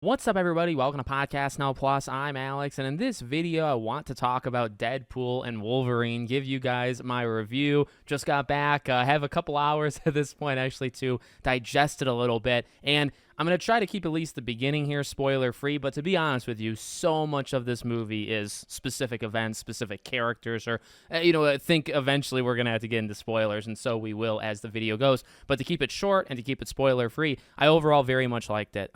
What's up, everybody? Welcome to Podcast Now Plus. I'm Alex, and in this video, I want to talk about Deadpool and Wolverine, give you guys my review. Just got back. I have a couple hours at this point, actually, to digest it a little bit, and I'm going to try to keep at least the beginning here spoiler-free, but to be honest with you, so much of this movie is specific events, specific characters, or, I think eventually we're going to have to get into spoilers, and so we will as the video goes. But to keep it short and to keep it spoiler-free, I overall very much liked it.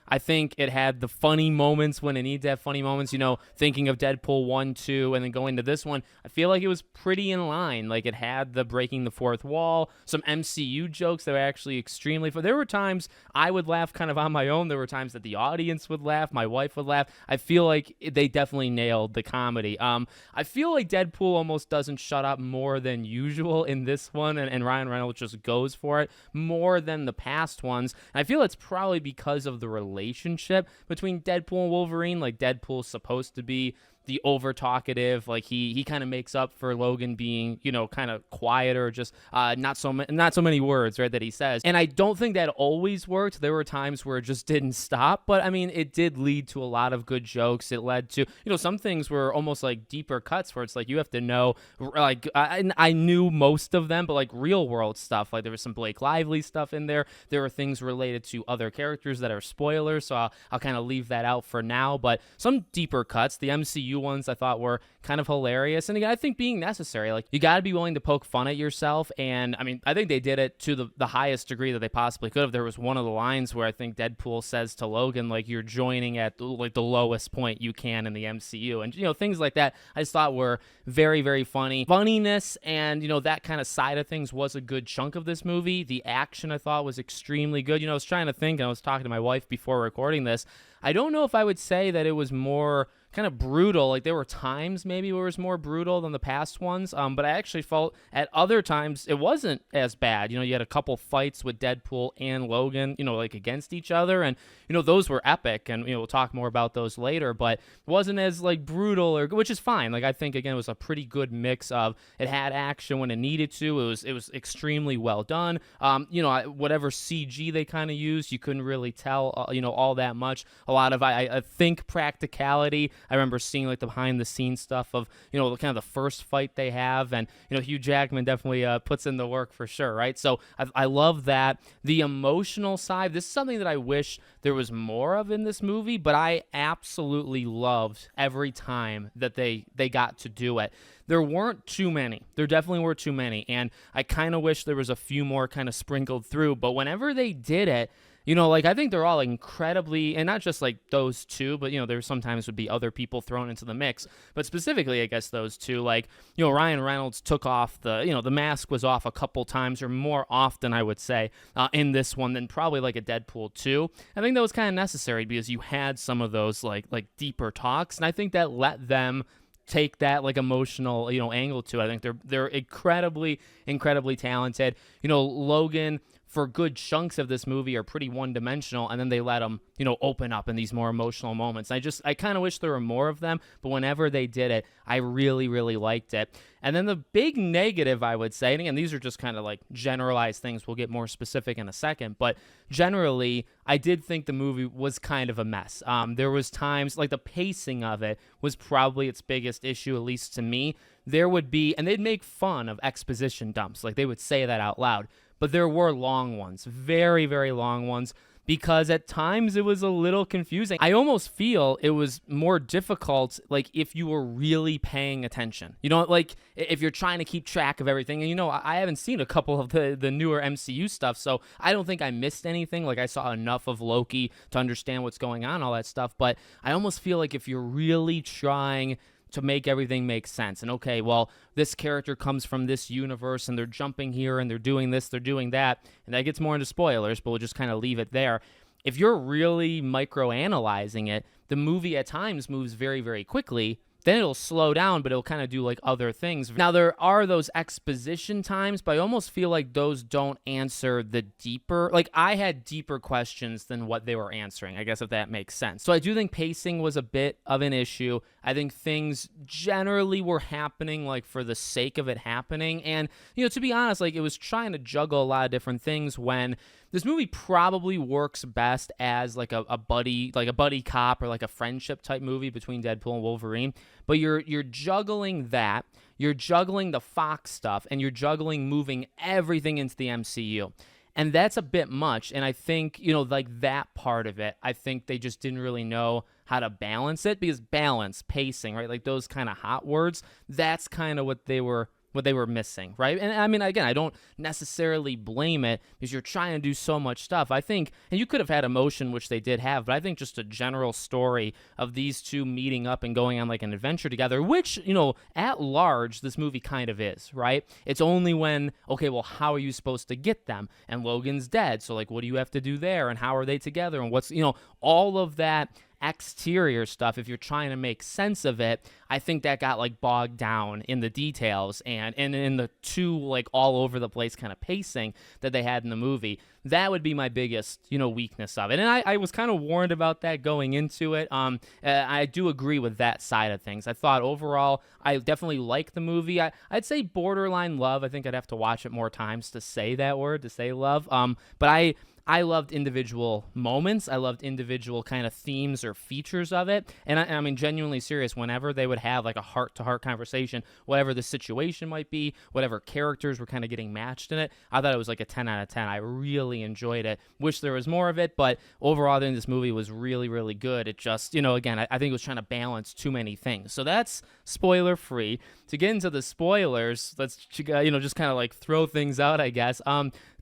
I think it had the funny moments when it needs to have funny moments, thinking of Deadpool 1, 2, and then going to this one, I feel like it was pretty in line. Like, it had the breaking the fourth wall, some MCU jokes that were actually extremely fun. There were times I would laugh kind of on my own. There were times that the audience would laugh, my wife would laugh. I feel like they definitely nailed the comedy. I feel like Deadpool almost doesn't shut up more than usual in this one, and Ryan Reynolds just goes for it more than the past ones. And I feel it's probably because of the relationship between Deadpool and Wolverine. Like, Deadpool's supposed to be the over talkative, like he kind of makes up for Logan being, kind of quieter, just not so many words, right, that he says. And I don't think that always worked. There were times where it just didn't stop, but I mean, it did lead to a lot of good jokes. It led to, some things were almost like deeper cuts where it's like you have to know, like I knew most of them, but like real world stuff, like there was some Blake Lively stuff in there. There were things related to other characters that are spoilers, so I'll kind of leave that out for now. But some deeper cuts, the MCU ones, I thought were kind of hilarious, and again, I think being necessary. Like, you got to be willing to poke fun at yourself, and I mean, I think they did it to the highest degree that they possibly could have. There was one of the lines where I think Deadpool says to Logan, like, you're joining at like the lowest point you can in the MCU, and things like that I just thought were very, very funny. Funniness and that kind of side of things was a good chunk of this movie. The action, I thought, was extremely good. I was trying to think, and I was talking to my wife before recording this. I don't know if I would say that it was more kind of brutal. Like, there were times maybe where it was more brutal than the past ones, but I actually felt at other times it wasn't as bad. You had a couple fights with Deadpool and Logan, like against each other, and those were epic, and we'll talk more about those later, but it wasn't as like brutal, which is fine. Like, I think again it was a pretty good mix of, it had action when it needed to. It was extremely well done. Whatever CG they kind of used, you couldn't really tell all that much. A lot of I think practicality. I remember seeing like the behind the scenes stuff of kind of the first fight they have, and Hugh Jackman definitely puts in the work for sure, right? So I love that. The emotional side, this is something that I wish there was more of in this movie, but I absolutely loved every time that they got to do it. There weren't too many. There definitely were too many, and I kind of wish there was a few more kind of sprinkled through, but whenever they did it, I think they're all incredibly, and not just like those two, but, there sometimes would be other people thrown into the mix. But specifically, I guess those two, like, Ryan Reynolds took off the mask was off a couple times, or more often, I would say, in this one than probably like a Deadpool 2. I think that was kind of necessary because you had some of those like deeper talks, and I think that let them take that like emotional angle to it. I think they're incredibly talented. Logan, for good chunks of this movie, are pretty one-dimensional, and then they let them open up in these more emotional moments. I kind of wish there were more of them, but whenever they did it, I really liked it. And then the big negative, I would say, and again, these are just kind of like generalized things, we'll get more specific in a second, but generally, I did think the movie was kind of a mess. There was times, like the pacing of it was probably its biggest issue, at least to me. There would be, and they'd make fun of exposition dumps, like they would say that out loud, but there were long ones, very, very long ones, because at times it was a little confusing. I almost feel it was more difficult, like, if you were really paying attention. Like, if you're trying to keep track of everything. And, I haven't seen a couple of the newer MCU stuff, so I don't think I missed anything. Like, I saw enough of Loki to understand what's going on, all that stuff. But I almost feel like if you're really trying to make everything make sense, and okay, well, this character comes from this universe, and they're jumping here, and they're doing this, they're doing that, and that gets more into spoilers, but we'll just kind of leave it there. If you're really micro-analyzing it, the movie at times moves very, very quickly, then it'll slow down, but it'll kind of do like other things. Now, there are those exposition times, but I almost feel like those don't answer the deeper, like I had deeper questions than what they were answering, I guess, if that makes sense. So I do think pacing was a bit of an issue. I think things generally were happening like for the sake of it happening. And, to be honest, like it was trying to juggle a lot of different things when this movie probably works best as like a buddy cop or like a friendship type movie between Deadpool and Wolverine. But you're juggling that, you're juggling the Fox stuff, and you're juggling moving everything into the MCU. And that's a bit much. And I think, like that part of it, I think they just didn't really know how to balance it, because balance, pacing, right? Like those kind of hot words, that's kind of what they were missing, right? And I mean, again, I don't necessarily blame it, because you're trying to do so much stuff. I think, and you could have had emotion, which they did have, but I think just a general story of these two meeting up and going on like an adventure together, which, at large, this movie kind of is, right? It's only when, okay, well, how are you supposed to get them? And Logan's dead, so like, what do you have to do there? And how are they together? And what's, all of that exterior stuff, if you're trying to make sense of it, I think that got like bogged down in the details and in the too like all over the place kind of pacing that they had in the movie. That would be my biggest, weakness of it. And I was kind of warned about that going into it. I do agree with that side of things. I thought overall, I definitely like the movie. I'd say borderline love. I think I'd have to watch it more times to say that word, to say love. But I loved individual moments. I loved individual kind of themes or features of it. And I mean, genuinely serious, whenever they would have like a heart-to-heart conversation, whatever the situation might be, whatever characters were kind of getting matched in it, I thought it was like a 10 out of 10. I really enjoyed it. Wish there was more of it, but overall, I think this movie was really, really good. It just, again, I think it was trying to balance too many things. So that's spoiler-free. To get into the spoilers, let's, just kind of like throw things out, I guess.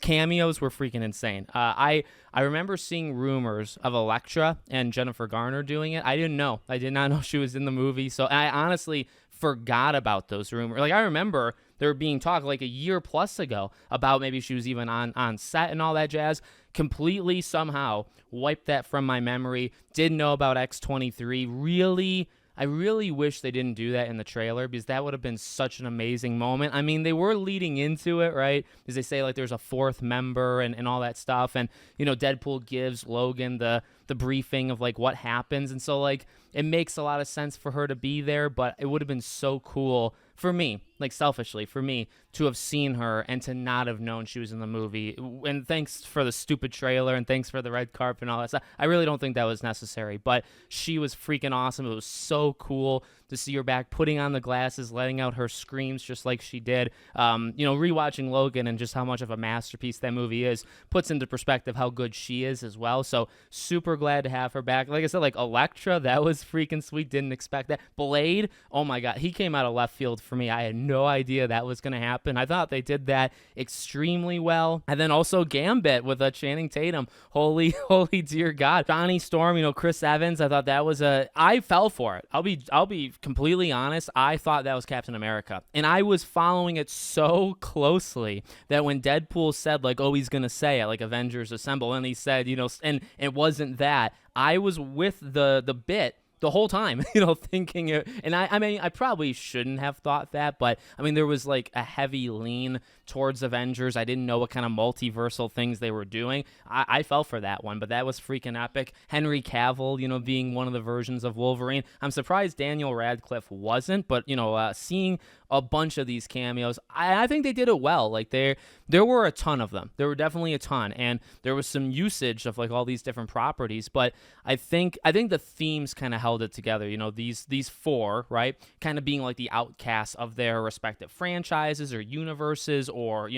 Cameos were freaking insane. I remember seeing rumors of Elektra and Jennifer Garner doing it. I did not know she was in the movie. So I honestly forgot about those rumors. Like I remember there were being talk like a year plus ago about maybe she was even on set and all that jazz. Completely somehow wiped that from my memory. Didn't know about X-23. I really wish they didn't do that in the trailer, because that would have been such an amazing moment. I mean, they were leading into it, right? Because they say like there's a fourth member and all that stuff. And, Deadpool gives Logan the briefing of like what happens. And so like it makes a lot of sense for her to be there, but it would have been so cool for me, like selfishly for me, to have seen her and to not have known she was in the movie. And thanks for the stupid trailer and thanks for the red carpet and all that stuff. I really don't think that was necessary, but she was freaking awesome. It was so cool to see her back, putting on the glasses, letting out her screams just like she did. Rewatching Logan and just how much of a masterpiece that movie is puts into perspective how good she is as well. So super glad to have her back. Like I said, like Elektra, that was freaking sweet. Didn't expect that. Blade, oh my God, he came out of left field for me. I had no idea that was going to happen. I thought they did that extremely well. And then also Gambit with Channing Tatum. Holy dear God. Johnny Storm, Chris Evans. I thought that was I fell for it. I'll be completely honest. I thought that was Captain America. And I was following it so closely that when Deadpool said like, oh, he's going to say it, like Avengers Assemble, and he said, and it wasn't that, I was with the bit the whole time, thinking it. And I mean, I probably shouldn't have thought that, but I mean, there was like a heavy lean towards Avengers. I didn't know what kind of multiversal things they were doing. I fell for that one, but that was freaking epic. Henry Cavill, being one of the versions of Wolverine. I'm surprised Daniel Radcliffe wasn't, but, seeing a bunch of these cameos, I think they did it well. Like there were a ton of them. There were definitely a ton, and there was some usage of like all these different properties, but I think the themes kind of held it together. These four, right, kind of being like the outcasts of their respective franchises or universes or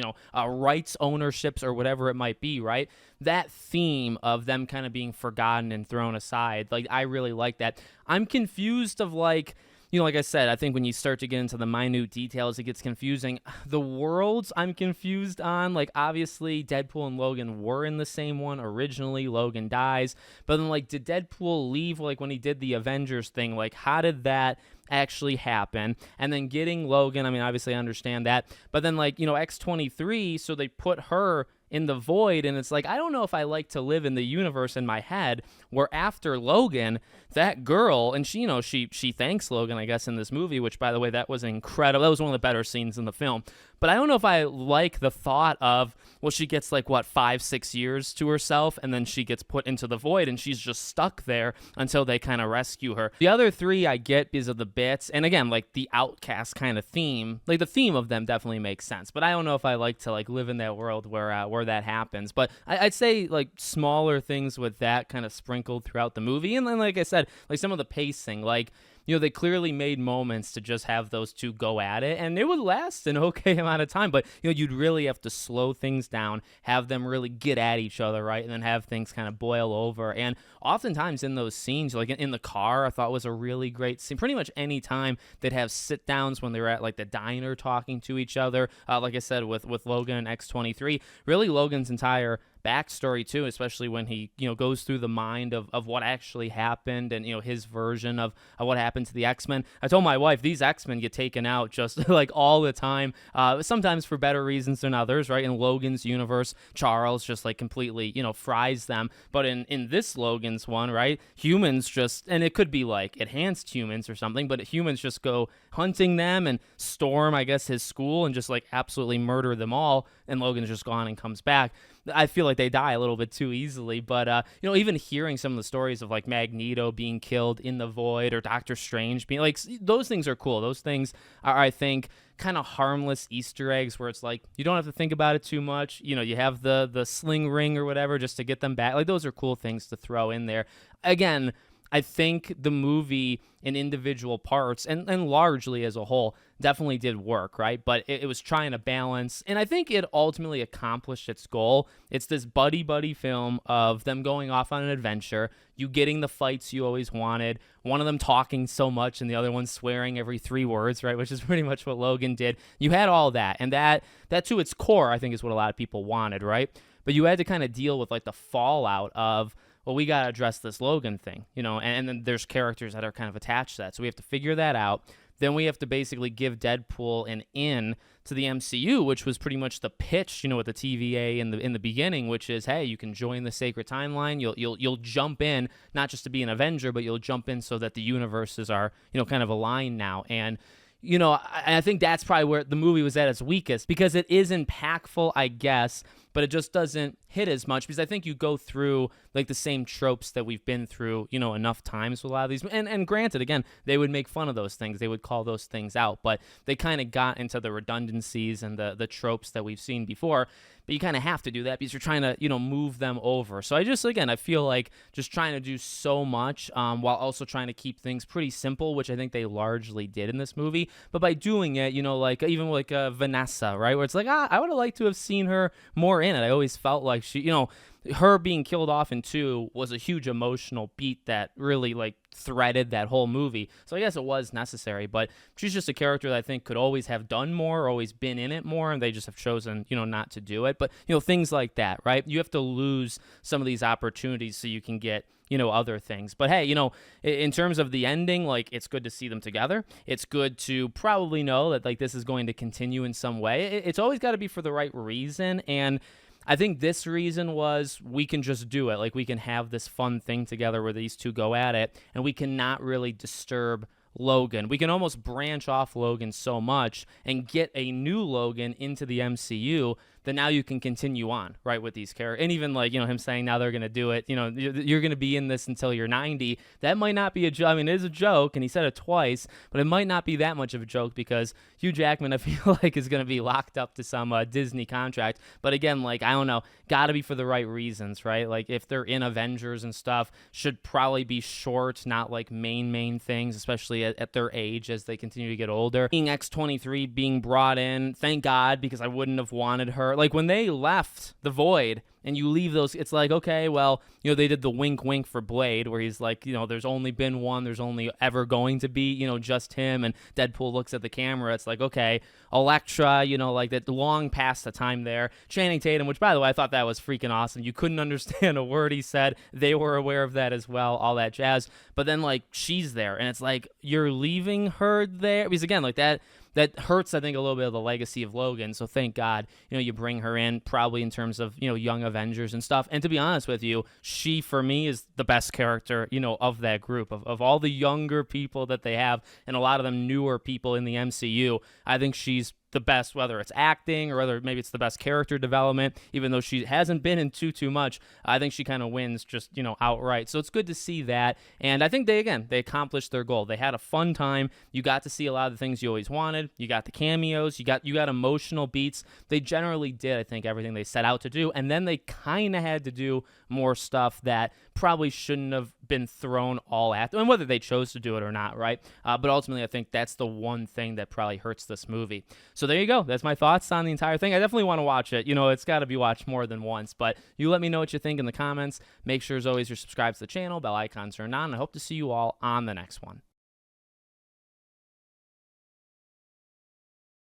rights ownerships or whatever it might be, right? That theme of them kind of being forgotten and thrown aside, like I really like that. I'm confused of like, like I said, I think when you start to get into the minute details, it gets confusing. The worlds I'm confused on. Like, obviously, Deadpool and Logan were in the same one originally. Logan dies. But then, like, did Deadpool leave, like, when he did the Avengers thing? Like, how did that actually happen? And then getting Logan, I mean, obviously, I understand that. But then, like, X-23, so they put her in the void, and it's like, I don't know if I like to live in the universe in my head where after Logan, that girl, and she, she thanks Logan, I guess, in this movie, which, by the way, that was incredible. That was one of the better scenes in the film. But I don't know if I like the thought of, well, she gets like, 5-6 years to herself, and then she gets put into the void, and she's just stuck there until they kind of rescue her. The other three I get because of the bits, and again, like the outcast kind of theme, like the theme of them definitely makes sense. But I don't know if I like to like live in that world where that happens. But I'd say like smaller things with that kind of sprinkled throughout the movie, and then like I said, like some of the pacing, like, they clearly made moments to just have those two go at it, and it would last an okay amount of time, but, you'd really have to slow things down, have them really get at each other, right, and then have things kind of boil over. And oftentimes in those scenes, like in the car, I thought was a really great scene. Pretty much any time they'd have sit-downs when they were at, like, the diner talking to each other, like I said, with Logan and X-23, really Logan's entire backstory too, especially when he goes through the mind of what actually happened, and his version of what happened to the X-Men. I told my wife these X-Men get taken out just like all the time, sometimes for better reasons than others, right? In Logan's universe, Charles just like completely fries them, but in this Logan's one, right, humans just, and it could be like enhanced humans or something, but humans just go hunting them and storm, I guess, his school and just like absolutely murder them all, and Logan's just gone and comes back. I feel like they die a little bit too easily, but even hearing some of the stories of like Magneto being killed in the void, or Doctor Strange being like, those things are cool. Those things are, I think, kind of harmless Easter eggs where it's like you don't have to think about it too much. You have the sling ring or whatever just to get them back. Like, those are cool things to throw in there. Again, I think the movie in individual parts and largely as a whole definitely did work, right? But it was trying to balance, and I think it ultimately accomplished its goal. It's this buddy film of them going off on an adventure, you getting the fights you always wanted, one of them talking so much and the other one swearing every 3 words, right? Which is pretty much what Logan did. You had all that, and that to its core, I think, is what a lot of people wanted, right? But you had to kind of deal with like the fallout of, well, we got to address this Logan thing, and then there's characters that are kind of attached to that. So we have to figure that out. Then we have to basically give Deadpool an in to the MCU, which was pretty much the pitch, with the TVA in the beginning, which is, hey, you can join the sacred timeline. You'll jump in, not just to be an Avenger, but you'll jump in so that the universes are, kind of aligned now. And I think that's probably where the movie was at its weakest, because it is impactful, I guess, but it just doesn't hit as much, because I think you go through like the same tropes that we've been through, enough times with a lot of these. And granted, again, they would make fun of those things. They would call those things out, but they kind of got into the redundancies and the tropes that we've seen before. But you kind of have to do that because you're trying to, move them over. So I feel like just trying to do so much while also trying to keep things pretty simple, which I think they largely did in this movie. But by doing it, like even like Vanessa, right, where it's like, I would have liked to have seen her more in it. I always felt like she, her being killed off in 2 was a huge emotional beat that really like threaded that whole movie. So I guess it was necessary, but she's just a character that I think could always have done more, always been in it more, and they just have chosen, not to do it. But, things like that, right? You have to lose some of these opportunities so you can get, other things. But hey, in terms of the ending, like, it's good to see them together. It's good to probably know that like this is going to continue in some way. It's always got to be for the right reason, and I think this reason was we can just do it. Like, we can have this fun thing together where these two go at it, and we cannot really disturb Logan. We can almost branch off Logan so much and get a new Logan into the MCU that now you can continue on, right, with these characters. And even like, him saying now they're going to do it, you're going to be in this until you're 90. That might not be a joke. I mean, it is a joke, and he said it twice, but it might not be that much of a joke because Hugh Jackman, I feel like, is going to be locked up to some Disney contract. But again, like, I don't know, got to be for the right reasons, right? Like, if they're in Avengers and stuff, should probably be short, not like main things, especially at their age as they continue to get older. Being X-23 being brought in, thank God, because I wouldn't have wanted her. Like, when they left the void and you leave those, it's like, okay, well, they did the wink for Blade where he's like, there's only been one, there's only ever going to be, just him, and Deadpool looks at the camera. It's like, okay, Elektra, like that, long past the time there. Channing Tatum, which, by the way, I thought that was freaking awesome. You couldn't understand a word he said. They were aware of that as well, all that jazz. But then, like, she's there, and it's like, you're leaving her there? Because, again, like, that hurts, I think, a little bit of the legacy of Logan. So thank God, you bring her in, probably in terms of, Young Avengers and stuff. And to be honest with you, she, for me, is the best character, of that group, of all the younger people that they have, and a lot of them newer people in the MCU. I think she's the best, whether it's acting or whether maybe it's the best character development, even though she hasn't been in too much. I think she kind of wins just, outright. So it's good to see that. And I think they accomplished their goal. They had a fun time. You got to see a lot of the things you always wanted. You got the cameos. You got emotional beats. They generally did, I think, everything they set out to do. And then they kind of had to do more stuff that probably shouldn't have been thrown all at them, and whether they chose to do it or not, right? But ultimately, I think that's the one thing that probably hurts this movie. So there you go. That's my thoughts on the entire thing. I definitely want to watch it. It's got to be watched more than once, but you let me know what you think in the comments. Make sure, as always, you're subscribed to the channel, bell icon turned on. I hope to see you all on the next one.